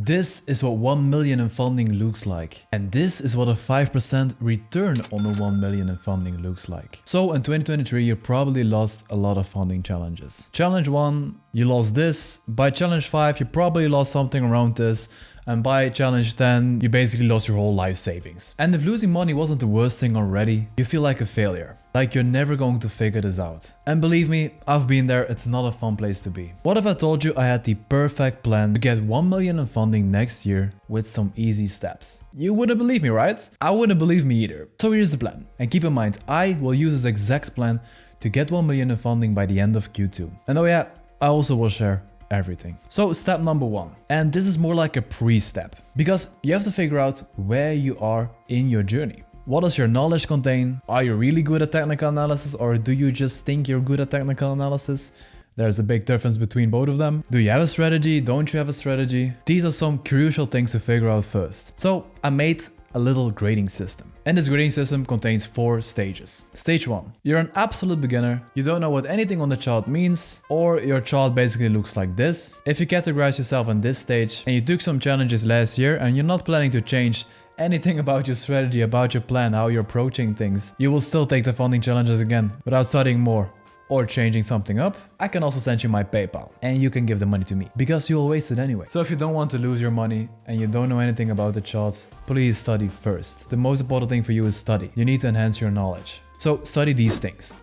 This is what 1 million in funding looks like. And this is what a 5% return on the 1 million in funding looks like. So in 2023, you probably lost a lot of funding challenges. Challenge 1, you lost this. By challenge 5, you probably lost something around this. And by challenge 10, you basically lost your whole life savings. And if losing money wasn't the worst thing already, you feel like a failure. Like you're never going to figure this out. And believe me, I've been there, it's not a fun place to be. What if I told you I had the perfect plan to get 1 million in funding next year with some easy steps? You wouldn't believe me, right? I wouldn't believe me either. So here's the plan. And keep in mind, I will use this exact plan to get 1 million in funding by the end of Q2. And oh yeah, I also will share everything. So step number 1, and this is more like a pre-step, because you have to figure out where you are in your journey. What does your knowledge contain? Are you really good at technical analysis, or do you just think you're good at technical analysis? There's a big difference between both of them. Do you have a strategy? Don't you have a strategy? These are some crucial things to figure out first. So I made a little grading system. And this grading system contains 4 stages. Stage 1. You're an absolute beginner. You don't know what anything on the chart means, or your chart basically looks like this. If you categorize yourself in this stage and you took some challenges last year and you're not planning to change anything about your strategy, about your plan, how you're approaching things, you will still take the funding challenges again without studying more or changing something up. I can also send you my PayPal and you can give the money to me because you'll waste it anyway. So if you don't want to lose your money and you don't know anything about the charts, please study first. The most important thing for you is study. You need to enhance your knowledge. So study these things.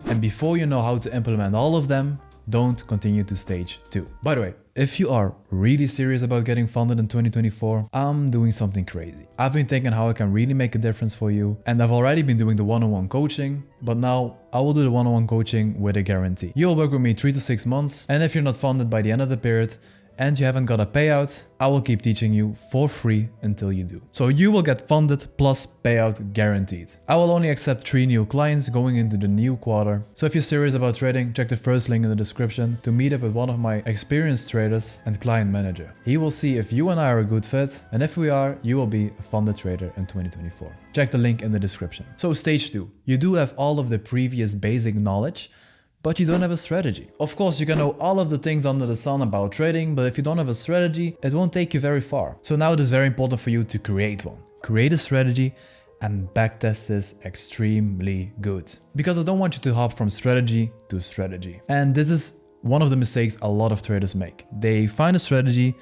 And before you know how to implement all of them, don't continue to stage 2. By the way, if you are really serious about getting funded in 2024, I'm doing something crazy. I've been thinking how I can really make a difference for you, and I've already been doing the one-on-one coaching, but now I will do the one-on-one coaching with a guarantee. You'll work with me 3 to 6 months, and if you're not funded by the end of the period, and you haven't got a payout, I will keep teaching you for free until you do. So you will get funded plus payout guaranteed. I will only accept 3 new clients going into the new quarter. So if you're serious about trading, check the first link in the description to meet up with one of my experienced traders and client manager. He will see if you and I are a good fit, and if we are, you will be a funded trader in 2024. Check the link in the description. So stage 2, you do have all of the previous basic knowledge, but you don't have a strategy. Of course, you can know all of the things under the sun about trading, but if you don't have a strategy, it won't take you very far. So now it is very important for you to create one. Create a strategy and backtest this extremely good. Because I don't want you to hop from strategy to strategy. And this is one of the mistakes a lot of traders make. They find a strategy,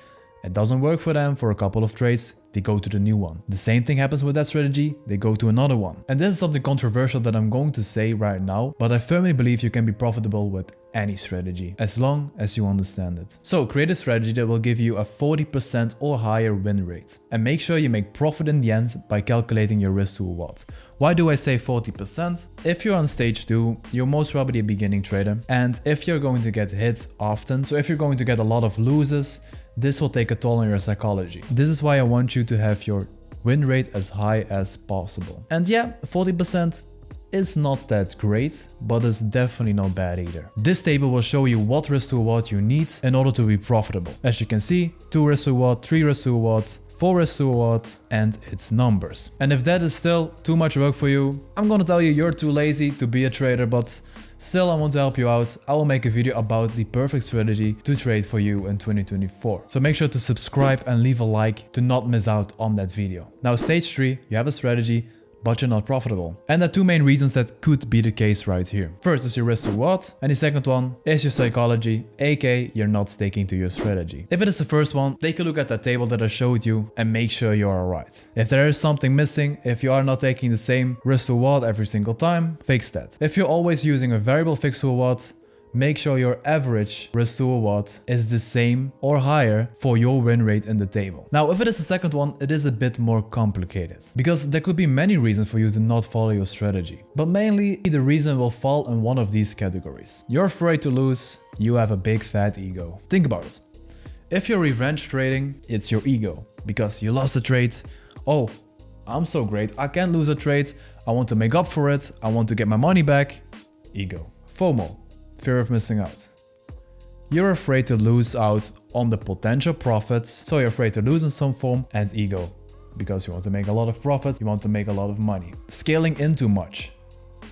it doesn't work for them for a couple of trades, they go to the new one. The same thing happens with that strategy, they go to another one. And this is something controversial that I'm going to say right now, but I firmly believe you can be profitable with any strategy, as long as you understand it. So create a strategy that will give you a 40% or higher win rate. And make sure you make profit in the end by calculating your risk to reward. Why do I say 40%? If you're on stage 2, you're most probably a beginning trader. And if you're going to get hit often, so if you're going to get a lot of losses, this will take a toll on your psychology. This is why I want you to have your win rate as high as possible. And yeah, 40% is not that great, but it's definitely not bad either. This table will show you what risk to reward you need in order to be profitable. As you can see, 2 risk to reward, 3 risk to reward, 4 risk to reward, and its numbers. And if that is still too much work for you, I'm gonna tell you you're too lazy to be a trader, but still I want to help you out. I will make a video about the perfect strategy to trade for you in 2024. So make sure to subscribe and leave a like to not miss out on that video. Now stage 3, you have a strategy, but you're not profitable. And there are 2 main reasons that could be the case right here. First is your risk to reward, and the second one is your psychology, aka you're not sticking to your strategy. If it is the first one, take a look at that table that I showed you and make sure you're alright. If there is something missing, if you are not taking the same risk to reward every single time, fix that. If you're always using a variable fixed reward, make sure your average risk to reward is the same or higher for your win rate in the table. Now, if it is the second one, it is a bit more complicated because there could be many reasons for you to not follow your strategy. But mainly, the reason will fall in one of these categories. You're afraid to lose, you have a big fat ego. Think about it. If you're revenge trading, it's your ego because you lost a trade. Oh, I'm so great, I can't lose a trade. I want to make up for it. I want to get my money back. Ego. FOMO. Fear of missing out. You're afraid to lose out on the potential profits, so you're afraid to lose in some form, and ego, because you want to make a lot of profit, you want to make a lot of money. Scaling in too much.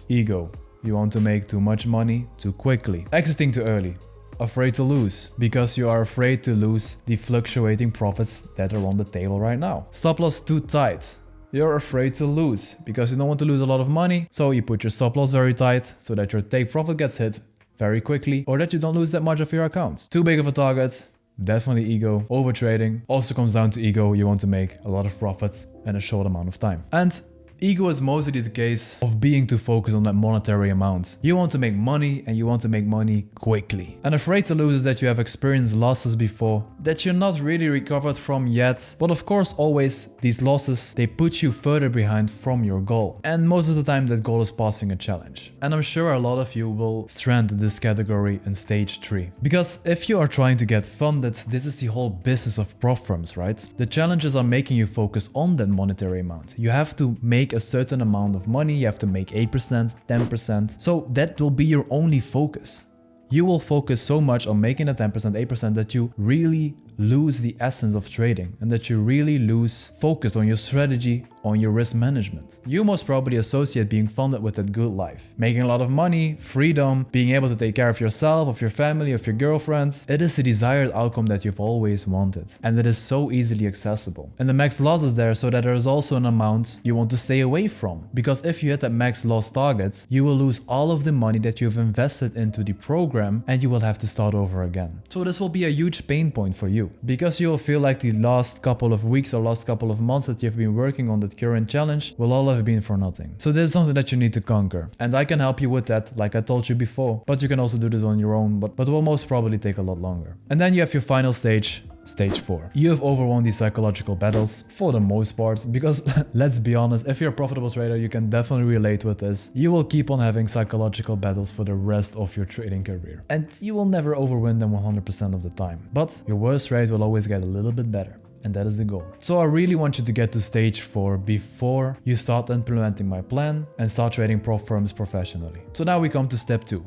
Ego, you want to make too much money too quickly. Exiting too early. Afraid to lose, because you are afraid to lose the fluctuating profits that are on the table right now. Stop loss too tight. You're afraid to lose because you don't want to lose a lot of money, so you put your stop loss very tight so that your take profit gets hit very quickly or that you don't lose that much of your account. Too big of a target, definitely ego. Over trading also comes down to ego. You want to make a lot of profits in a short amount of time. And ego is mostly the case of being too focused on that monetary amount. You want to make money and you want to make money quickly. And afraid to lose is that you have experienced losses before that you're not really recovered from yet. But of course, always these losses, they put you further behind from your goal. And most of the time that goal is passing a challenge. And I'm sure a lot of you will strand this category in stage 3. Because if you are trying to get funded, this is the whole business of prop firms, right? The challenges are making you focus on that monetary amount. You have to make a certain amount of money, you have to make 8%, 10%. So that will be your only focus. You will focus so much on making a 10%, 8% that you really lose the essence of trading and that you really lose focus on your strategy, on your risk management. You most probably associate being funded with that good life. Making a lot of money, freedom, being able to take care of yourself, of your family, of your girlfriends. It is the desired outcome that you've always wanted. And it is so easily accessible. And the max loss is there so that there is also an amount you want to stay away from. Because if you hit that max loss target, you will lose all of the money that you've invested into the program and you will have to start over again. So this will be a huge pain point for you. Because you will feel like the last couple of weeks or last couple of months that you've been working on that current challenge will all have been for nothing. So this is something that you need to conquer. And I can help you with that, like I told you before. But you can also do this on your own, but will most probably take a lot longer. And then you have your final stage. Stage 4. You have overwon these psychological battles for the most part, because let's be honest, if you're a profitable trader, you can definitely relate with this. You will keep on having psychological battles for the rest of your trading career. And you will never overwin them 100% of the time. But your worst rate will always get a little bit better. And that is the goal. So I really want you to get to stage 4 before you start implementing my plan and start trading prop firms professionally. So now we come to step 2.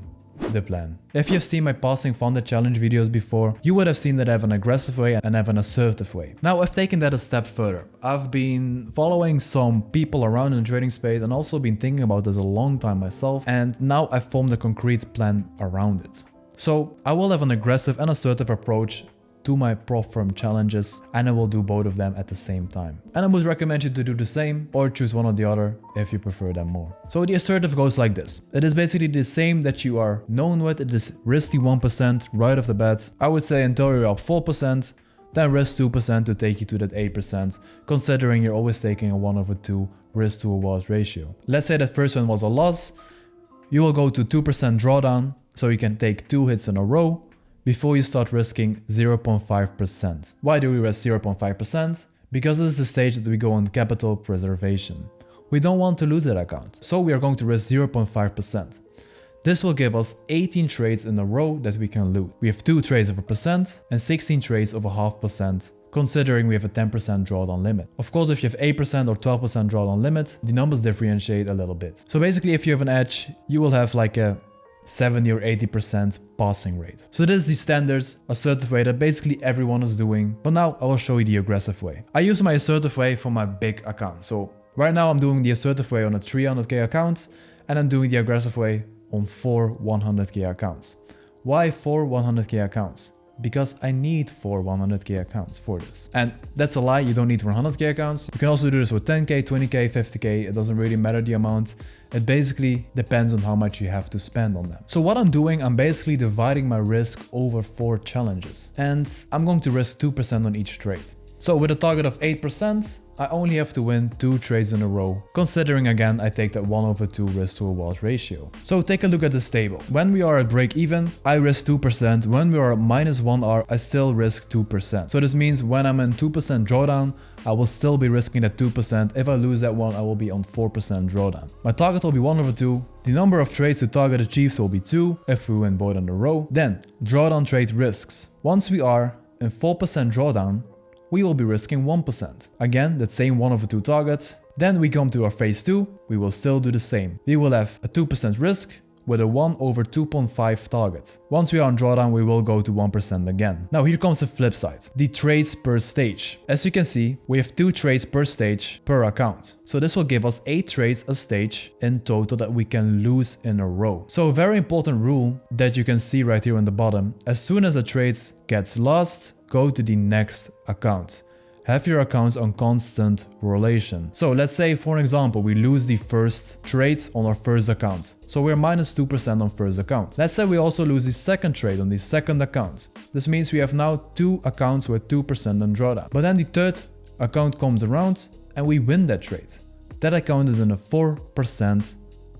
The plan. If you've seen my passing funded challenge videos before, you would have seen that I have an aggressive way and I have an assertive way. Now I've taken that a step further. I've been following some people around in the trading space and also been thinking about this a long time myself, and now I've formed a concrete plan around it. So I will have an aggressive and assertive approach to my prop firm challenges, and I will do both of them at the same time. And I would recommend you to do the same or choose one or the other if you prefer them more. So the assertive goes like this. It is basically the same that you are known with. It is risk the 1% right off the bat. I would say until you're up 4%, then risk 2% to take you to that 8%, considering you're always taking a 1/2 risk to reward ratio. Let's say that first one was a loss. You will go to 2% drawdown, so you can take 2 hits in a row before you start risking 0.5%. Why do we risk 0.5%? Because this is the stage that we go on capital preservation. We don't want to lose that account, so we are going to risk 0.5%. This will give us 18 trades in a row that we can loot. We have 2 trades of 1% and 16 trades of 0.5%, considering we have a 10% drawdown limit. Of course, if you have 8% or 12% drawdown limit, the numbers differentiate a little bit. So basically, if you have an edge, you will have like a 70 or 80% passing rate. So this is the standard assertive way that basically everyone is doing. But now I will show you the aggressive way. I use my assertive way for my big account. So right now I'm doing the assertive way on a 300k account, and I'm doing the aggressive way on 4 100k accounts. Why 4 100k accounts? Because I need 4 100k accounts for this. And that's a lie, you don't need 100k accounts. You can also do this with 10k, 20k, 50k, it doesn't really matter the amount. It basically depends on how much you have to spend on them. So what I'm doing, I'm basically dividing my risk over 4 challenges. And I'm going to risk 2% on each trade. So with a target of 8%, I only have to win 2 trades in a row, considering again I take that 1/2 risk to reward ratio. So take a look at this table. When we are at break even, I risk 2%. When we are at -1R, I still risk 2%. So this means when I'm in 2% drawdown, I will still be risking that 2%. If I lose that one, I will be on 4% drawdown. My target will be 1/2. The number of trades the target achieves will be 2 if we win both in a row. Then drawdown trade risks. Once we are in 4% drawdown, we will be risking 1%. Again, that same 1/2 target. Then we come to our phase 2, we will still do the same. We will have a 2% risk with a 1/2.5 target. Once we are on drawdown, we will go to 1% again. Now here comes the flip side, the trades per stage. As you can see, we have 2 trades per stage per account. So this will give us 8 trades a stage in total that we can lose in a row. So a very important rule that you can see right here on the bottom, as soon as a trade gets lost, go to the next account. Have your accounts on constant relation. So let's say, for example, we lose the first trade on our first account. So we're minus 2% on first account. Let's say we also lose the second trade on the second account. This means we have now 2 accounts with 2% on drawdown. But then the third account comes around and we win that trade. That account is in a 4%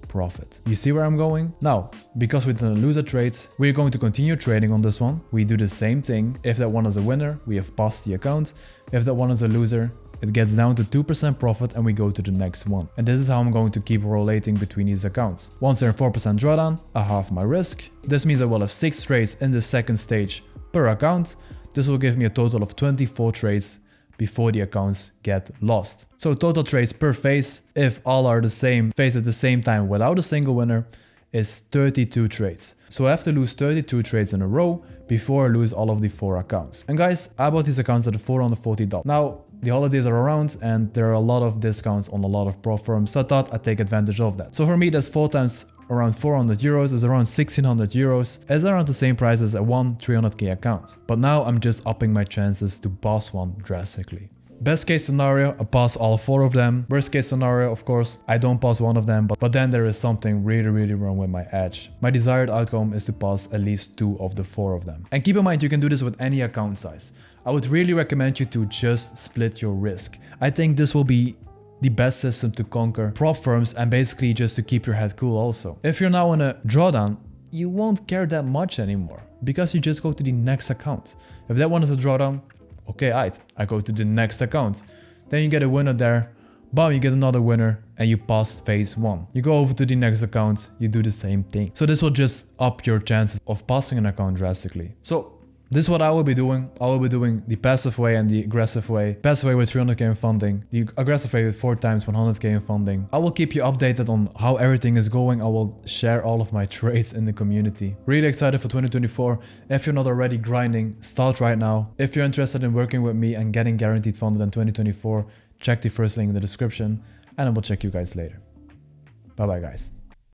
profit. You see where I'm going? Now, because we didn't lose a trade, we're going to continue trading on this one. We do the same thing. If that one is a winner, we have passed the account. If that one is a loser, it gets down to 2% profit and we go to the next one. And this is how I'm going to keep rotating between these accounts. Once they're 4% drawdown, I halve my risk. This means I will have 6 trades in the second stage per account. This will give me a total of 24 trades before the accounts get lost. So total trades per phase, if all are the same phase at the same time without a single winner, is 32 trades. So I have to lose 32 trades in a row before I lose all of the 4 accounts. And guys, I bought these accounts at $440. Now, the holidays are around and there are a lot of discounts on a lot of pro firms, so I thought I'd take advantage of that. So for me, that's 4 times around 400 euros is around 1600 euros. It's around the same price as a 300k account. But now I'm just upping my chances to pass one drastically. Best case scenario, I pass all 4 of them. Worst case scenario, of course, I don't pass one of them, but then there is something really wrong with my edge. My desired outcome is to pass at least 2 of the 4 of them. And keep in mind, you can do this with any account size. I would really recommend you to just split your risk. I think this will be the best system to conquer prop firms and basically just to keep your head cool also. If you're now in a drawdown, you won't care that much anymore because you just go to the next account. If that one is a drawdown, okay, I go to the next account. Then you get a winner there, bam, you get another winner and you pass phase 1. You go over to the next account, you do the same thing. So this will just up your chances of passing an account drastically. So this is what I will be doing. I will be doing the passive way and the aggressive way. Passive way with 300k in funding, the aggressive way with 4 times 100k in funding. I will keep you updated on how everything is going. I will share all of my trades in the community. Really excited for 2024. If you're not already grinding, start right now. If you're interested in working with me and getting guaranteed funded in 2024, check the first link in the description and I will check you guys later. Bye bye guys.